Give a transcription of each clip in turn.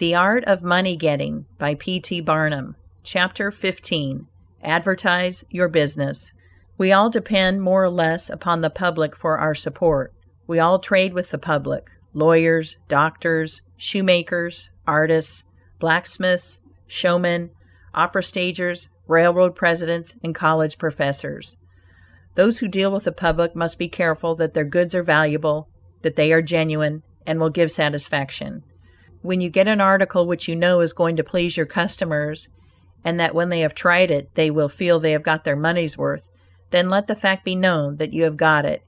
The Art of Money Getting by P.T. Barnum. Chapter 15. Advertise Your Business. We all depend more or less upon the public for our support. We all trade with the public: lawyers, doctors, shoemakers, artists, blacksmiths, showmen, opera stagers, railroad presidents, and college professors. Those who deal with the public must be careful that their goods are valuable, that they are genuine, and will give satisfaction. When you get an article which you know is going to please your customers, and that when they have tried it they will feel they have got their money's worth, then let the fact be known that you have got it.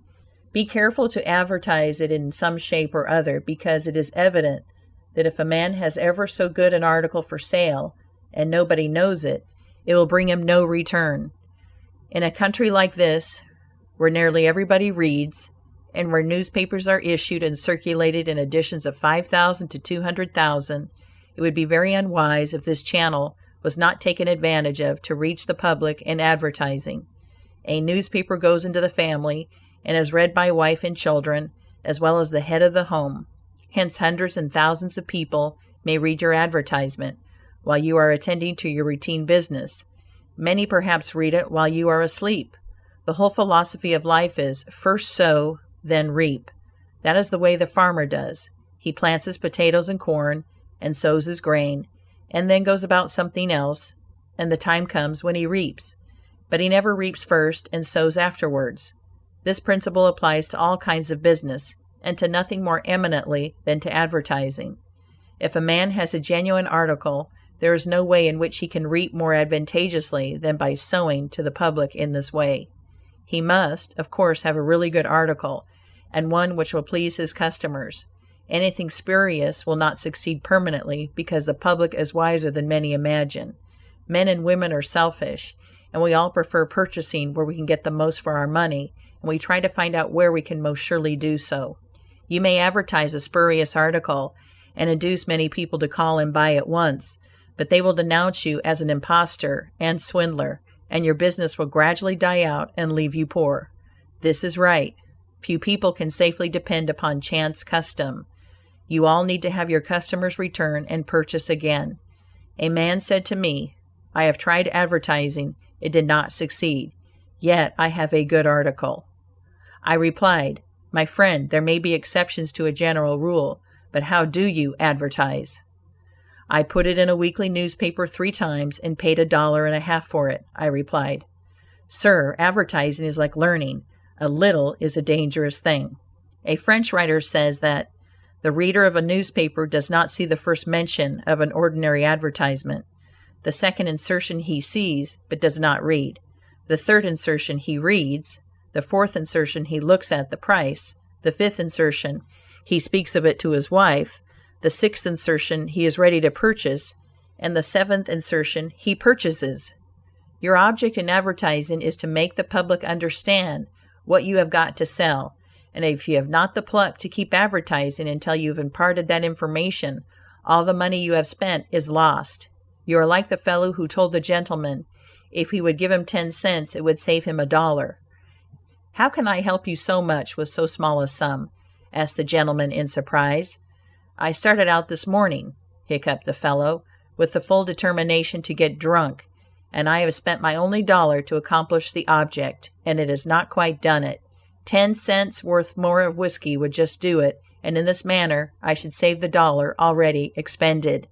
Be careful to advertise it in some shape or other, because it is evident that if a man has ever so good an article for sale, and nobody knows it, it will bring him no return. In a country like this, where nearly everybody reads, and where newspapers are issued and circulated in editions of 5,000 to 200,000, it would be very unwise if this channel was not taken advantage of to reach the public in advertising. A newspaper goes into the family and is read by wife and children, as well as the head of the home. Hence hundreds and thousands of people may read your advertisement while you are attending to your routine business. Many perhaps read it while you are asleep. The whole philosophy of life is first sow, then reap. That is the way the farmer does. He plants his potatoes and corn, and sows his grain, and then goes about something else, and the time comes when he reaps. But he never reaps first and sows afterwards. This principle applies to all kinds of business, and to nothing more eminently than to advertising. If a man has a genuine article, there is no way in which he can reap more advantageously than by sowing to the public in this way. He must, of course, have a really good article, and one which will please his customers. Anything spurious will not succeed permanently, because the public is wiser than many imagine. Men and women are selfish, and we all prefer purchasing where we can get the most for our money, and we try to find out where we can most surely do so. You may advertise a spurious article and induce many people to call and buy at once, but they will denounce you as an impostor and swindler, and your business will gradually die out and leave you poor. This is right. Few people can safely depend upon chance custom. You all need to have your customers return and purchase again. A man said to me, "I have tried advertising. It did not succeed. Yet I have a good article." I replied, "My friend, there may be exceptions to a general rule, but how do you advertise?" "I put it in a weekly newspaper 3 times and paid $1.50 for it," I replied. "Sir, advertising is like learning. A little is a dangerous thing." A French writer says that the reader of a newspaper does not see the first mention of an ordinary advertisement. The second insertion he sees, but does not read. The third insertion he reads. The fourth insertion he looks at the price. The fifth insertion he speaks of it to his wife. The sixth insertion he is ready to purchase, and the seventh insertion he purchases. Your object in advertising is to make the public understand what you have got to sell, and if you have not the pluck to keep advertising until you have imparted that information, all the money you have spent is lost. You are like the fellow who told the gentleman if he would give him 10 cents it would save him $1. "How can I help you so much with so small a sum?" asked the gentleman in surprise. "I started out this morning," hiccuped the fellow, "with the full determination to get drunk, and I have spent my only $1 to accomplish the object, and it has not quite done it. 10 cents worth more of whiskey would just do it, and in this manner I should save the $1 already expended."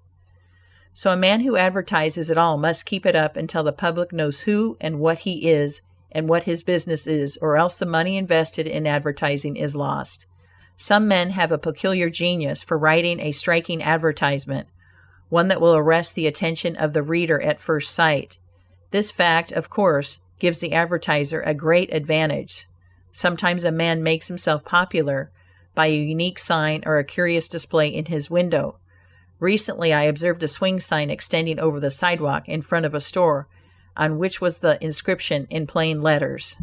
So a man who advertises at all must keep it up until the public knows who and what he is and what his business is, or else the money invested in advertising is lost. Some men have a peculiar genius for writing a striking advertisement, one that will arrest the attention of the reader at first sight. This fact, of course, gives the advertiser a great advantage. Sometimes a man makes himself popular by a unique sign or a curious display in his window. Recently I observed a swing sign extending over the sidewalk in front of a store, on which was the inscription in plain letters,